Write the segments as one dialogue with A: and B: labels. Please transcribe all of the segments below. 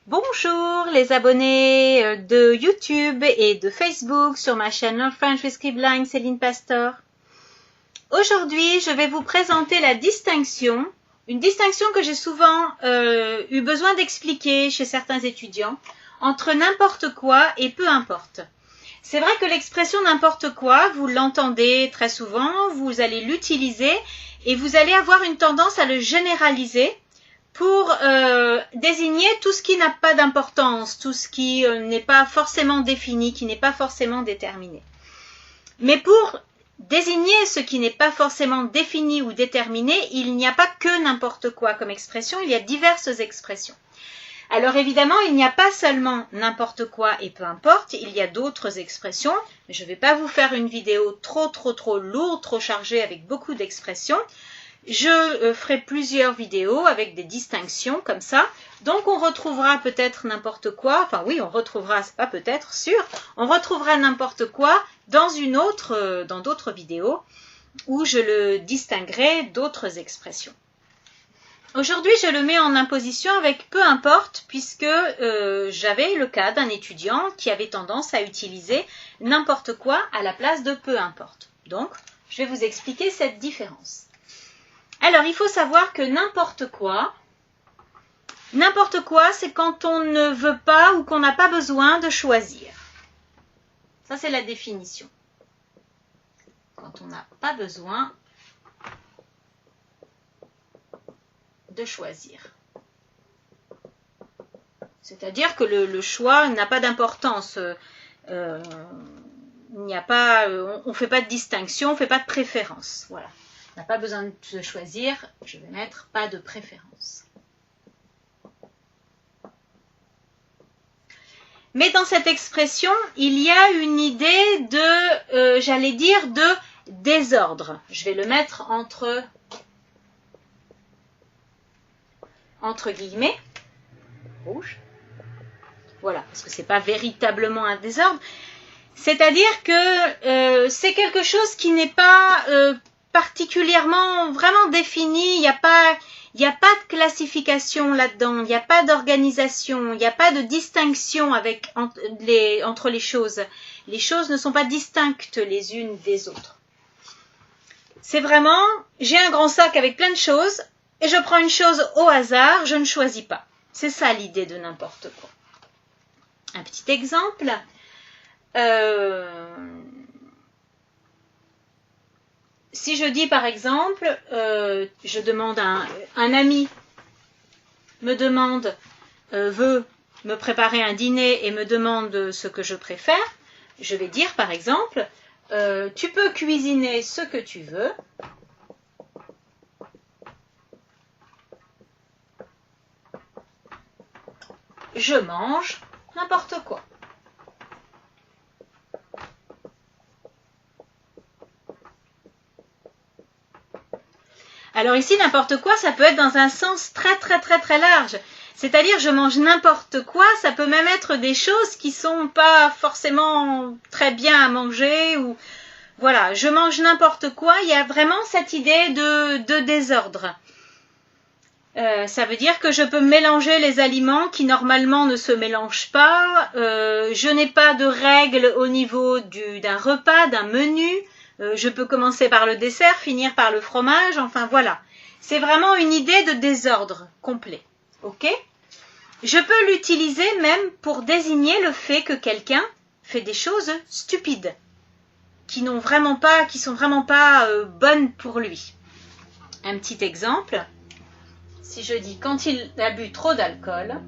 A: Bonjour les abonnés de YouTube et de Facebook sur ma chaîne Learn French with Scribline, Céline Pastor. Aujourd'hui, je vais vous présenter la distinction, une distinction que j'ai souvent eu besoin d'expliquer chez certains étudiants, entre n'importe quoi et peu importe. C'est vrai que l'expression n'importe quoi, vous l'entendez très souvent, vous allez l'utiliser et vous allez avoir une tendance à le généraliser pour désigner tout ce qui n'a pas d'importance, tout ce qui n'est pas forcément défini, qui n'est pas forcément déterminé. Mais pour désigner ce qui n'est pas forcément défini ou déterminé, il n'y a pas que n'importe quoi comme expression, il y a diverses expressions. Alors évidemment, il n'y a pas seulement n'importe quoi et peu importe, il y a d'autres expressions, mais je ne vais pas vous faire une vidéo trop lourde, trop chargée avec beaucoup d'expressions. Je ferai plusieurs vidéos avec des distinctions comme ça. Donc on retrouvera peut-être n'importe quoi, enfin oui, on retrouvera, c'est pas peut-être, sûr, on retrouvera n'importe quoi dans dans d'autres vidéos où je le distinguerai d'autres expressions. Aujourd'hui, je le mets en imposition avec peu importe puisque j'avais le cas d'un étudiant qui avait tendance à utiliser n'importe quoi à la place de peu importe. Donc, je vais vous expliquer cette différence. Alors, il faut savoir que n'importe quoi, c'est quand on ne veut pas ou qu'on n'a pas besoin de choisir. Ça, c'est la définition. Quand on n'a pas besoin de choisir. C'est-à-dire que le choix n'a pas d'importance. Il n'y a pas, on ne fait pas de distinction, on ne fait pas de préférence. Voilà. On n'a pas besoin de choisir, je vais mettre pas de préférence. Mais dans cette expression, il y a une idée de, j'allais dire, de désordre. Je vais le mettre entre guillemets, rouge. Voilà, parce que ce n'est pas véritablement un désordre. C'est-à-dire que c'est quelque chose qui n'est pas particulièrement vraiment défini, il n'y a pas de classification là-dedans, il n'y a pas d'organisation, il n'y a pas de distinction entre les choses. Les choses ne sont pas distinctes les unes des autres. C'est vraiment, j'ai un grand sac avec plein de choses et je prends une chose au hasard, je ne choisis pas. C'est ça l'idée de n'importe quoi. Un petit exemple. Si je dis par exemple, je demande un ami me demande, veut me préparer un dîner et me demande ce que je préfère, je vais dire par exemple, tu peux cuisiner ce que tu veux, je mange n'importe quoi. Alors ici, n'importe quoi, ça peut être dans un sens très large. C'est-à-dire, je mange n'importe quoi, ça peut même être des choses qui sont pas forcément très bien à manger ou voilà, je mange n'importe quoi. Il y a vraiment cette idée de désordre. Ça veut dire que je peux mélanger les aliments qui normalement ne se mélangent pas. Je n'ai pas de règles au niveau d'un repas, d'un menu. Je peux commencer par le dessert, finir par le fromage, enfin voilà. C'est vraiment une idée de désordre complet. Ok ? Je peux l'utiliser même pour désigner le fait que quelqu'un fait des choses stupides, qui sont vraiment pas bonnes pour lui. Un petit exemple. Si je dis quand il a bu trop d'alcool,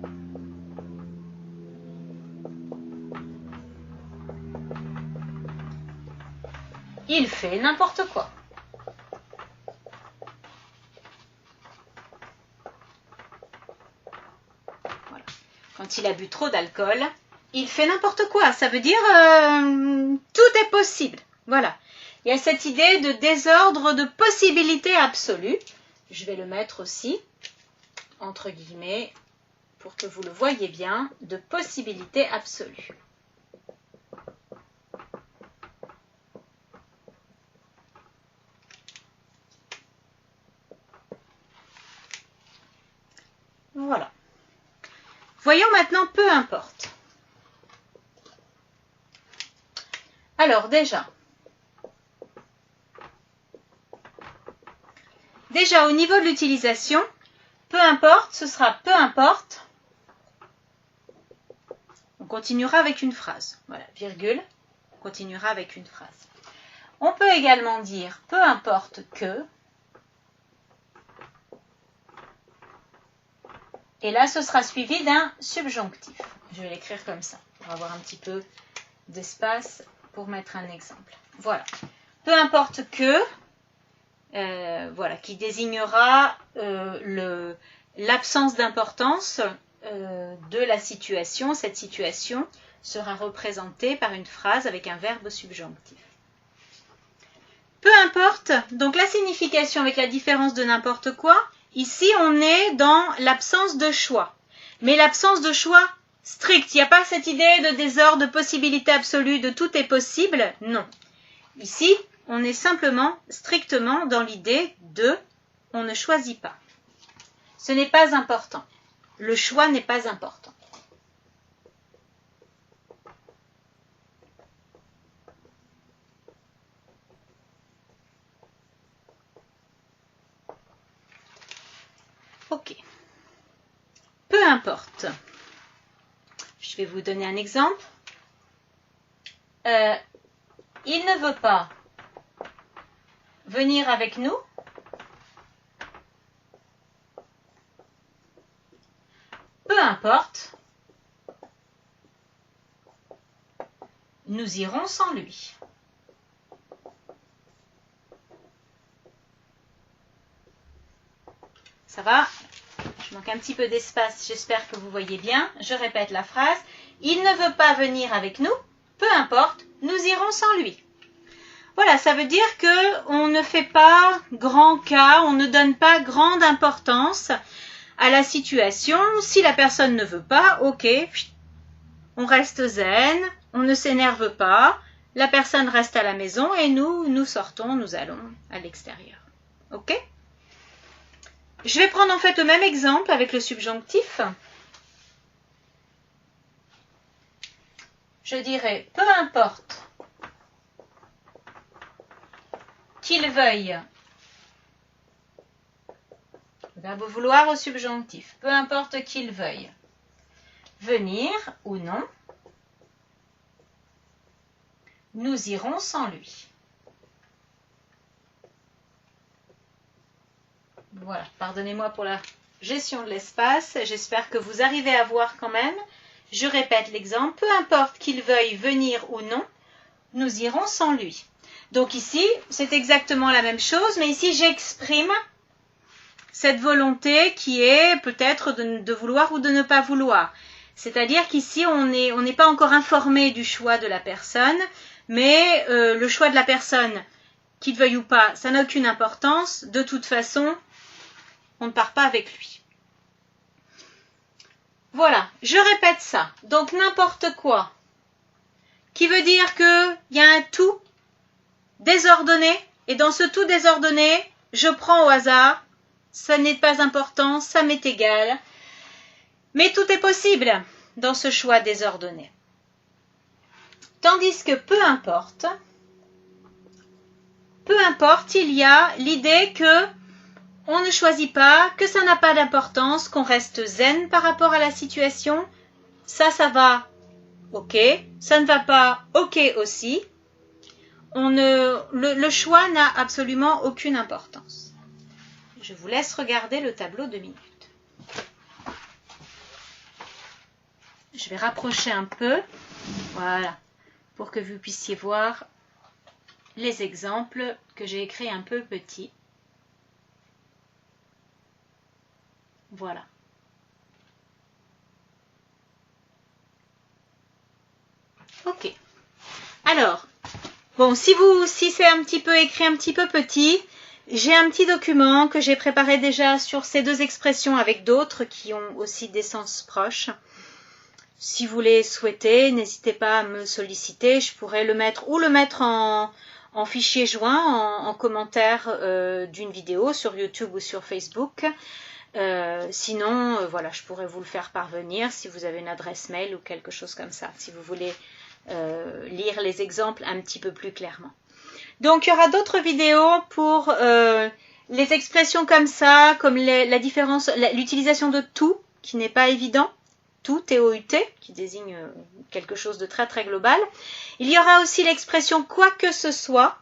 A: il fait n'importe quoi. Voilà. Quand il a bu trop d'alcool, il fait n'importe quoi. Ça veut dire tout est possible. Voilà. Il y a cette idée de désordre, de possibilité absolue. Je vais le mettre aussi, entre guillemets, pour que vous le voyez bien, de possibilité absolue. Voilà. Voyons maintenant peu importe. Alors déjà au niveau de l'utilisation, peu importe, ce sera peu importe. On continuera avec une phrase. Voilà, virgule, on continuera avec une phrase. On peut également dire peu importe que. Et là, ce sera suivi d'un subjonctif. Je vais l'écrire comme ça, pour avoir un petit peu d'espace pour mettre un exemple. Voilà. Peu importe que, voilà, qui désignera l'absence d'importance de la situation. Cette situation sera représentée par une phrase avec un verbe subjonctif. Peu importe, donc la signification avec la différence de n'importe quoi. Ici, on est dans l'absence de choix. Mais l'absence de choix strict. Il n'y a pas cette idée de désordre, de possibilité absolue, de tout est possible. Non. Ici, on est simplement, strictement dans l'idée de on ne choisit pas. Ce n'est pas important. Le choix n'est pas important. Ok. Peu importe. Je vais vous donner un exemple. Il ne veut pas venir avec nous. Peu importe. Nous irons sans lui. Ça va? Je manque un petit peu d'espace, j'espère que vous voyez bien. Je répète la phrase. Il ne veut pas venir avec nous. Peu importe, nous irons sans lui. Voilà, ça veut dire qu'on ne fait pas grand cas, on ne donne pas grande importance à la situation. Si la personne ne veut pas, ok, on reste zen, on ne s'énerve pas, la personne reste à la maison et nous sortons, nous allons à l'extérieur. Ok? Je vais prendre en fait le même exemple avec le subjonctif. Je dirais peu importe qu'il veuille, verbe vouloir au subjonctif, peu importe qu'il veuille venir ou non, nous irons sans lui. Voilà, pardonnez-moi pour la gestion de l'espace, j'espère que vous arrivez à voir quand même. Je répète l'exemple, peu importe qu'il veuille venir ou non, nous irons sans lui. Donc ici, c'est exactement la même chose, mais ici j'exprime cette volonté qui est peut-être de vouloir ou de ne pas vouloir. C'est-à-dire qu'ici, on n'est pas encore informé du choix de la personne, mais le choix de la personne, qu'il veuille ou pas, ça n'a aucune importance. De toute façon, on ne part pas avec lui. Voilà, je répète ça. Donc n'importe quoi, qui veut dire qu'il y a un tout désordonné, et dans ce tout désordonné, je prends au hasard, ça n'est pas important, ça m'est égal, mais tout est possible dans ce choix désordonné. Tandis que peu importe, il y a l'idée que on ne choisit pas, que ça n'a pas d'importance, qu'on reste zen par rapport à la situation. Ça va, ok. Ça ne va pas, ok aussi. Le choix n'a absolument aucune importance. Je vous laisse regarder le tableau 2 minutes. Je vais rapprocher un peu, voilà, pour que vous puissiez voir les exemples que j'ai écrits un peu petits. Voilà. Ok. Alors, bon, si c'est un petit peu écrit un petit peu petit, j'ai un petit document que j'ai préparé déjà sur ces deux expressions avec d'autres qui ont aussi des sens proches. Si vous les souhaitez, n'hésitez pas à me solliciter. Je pourrais le mettre en fichier joint, en commentaire d'une vidéo sur YouTube ou sur Facebook. Sinon, voilà, je pourrais vous le faire parvenir si vous avez une adresse mail ou quelque chose comme ça, si vous voulez lire les exemples un petit peu plus clairement. Donc, il y aura d'autres vidéos pour les expressions comme ça, comme la différence, l'utilisation de tout, qui n'est pas évident, tout, T-O-U-T, qui désigne quelque chose de très très global. Il y aura aussi l'expression quoi que ce soit,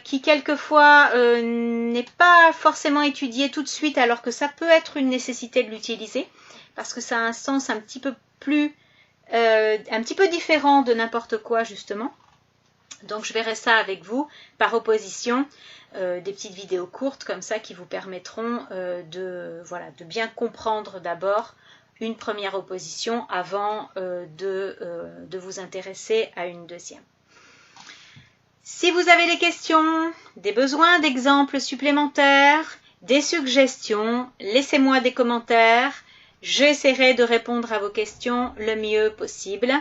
A: qui quelquefois n'est pas forcément étudiée tout de suite, alors que ça peut être une nécessité de l'utiliser, parce que ça a un sens un petit peu différent de n'importe quoi justement. Donc je verrai ça avec vous par opposition, des petites vidéos courtes comme ça qui vous permettront de bien comprendre d'abord une première opposition avant de vous intéresser à une deuxième. Si vous avez des questions, des besoins d'exemples supplémentaires, des suggestions, laissez-moi des commentaires. J'essaierai de répondre à vos questions le mieux possible.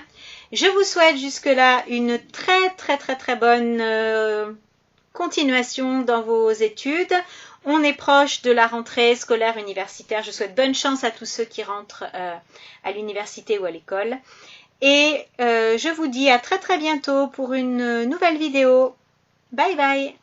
A: Je vous souhaite jusque-là une très bonne continuation dans vos études. On est proche de la rentrée scolaire universitaire. Je souhaite bonne chance à tous ceux qui rentrent à l'université ou à l'école. Et je vous dis à très bientôt pour une nouvelle vidéo. Bye bye!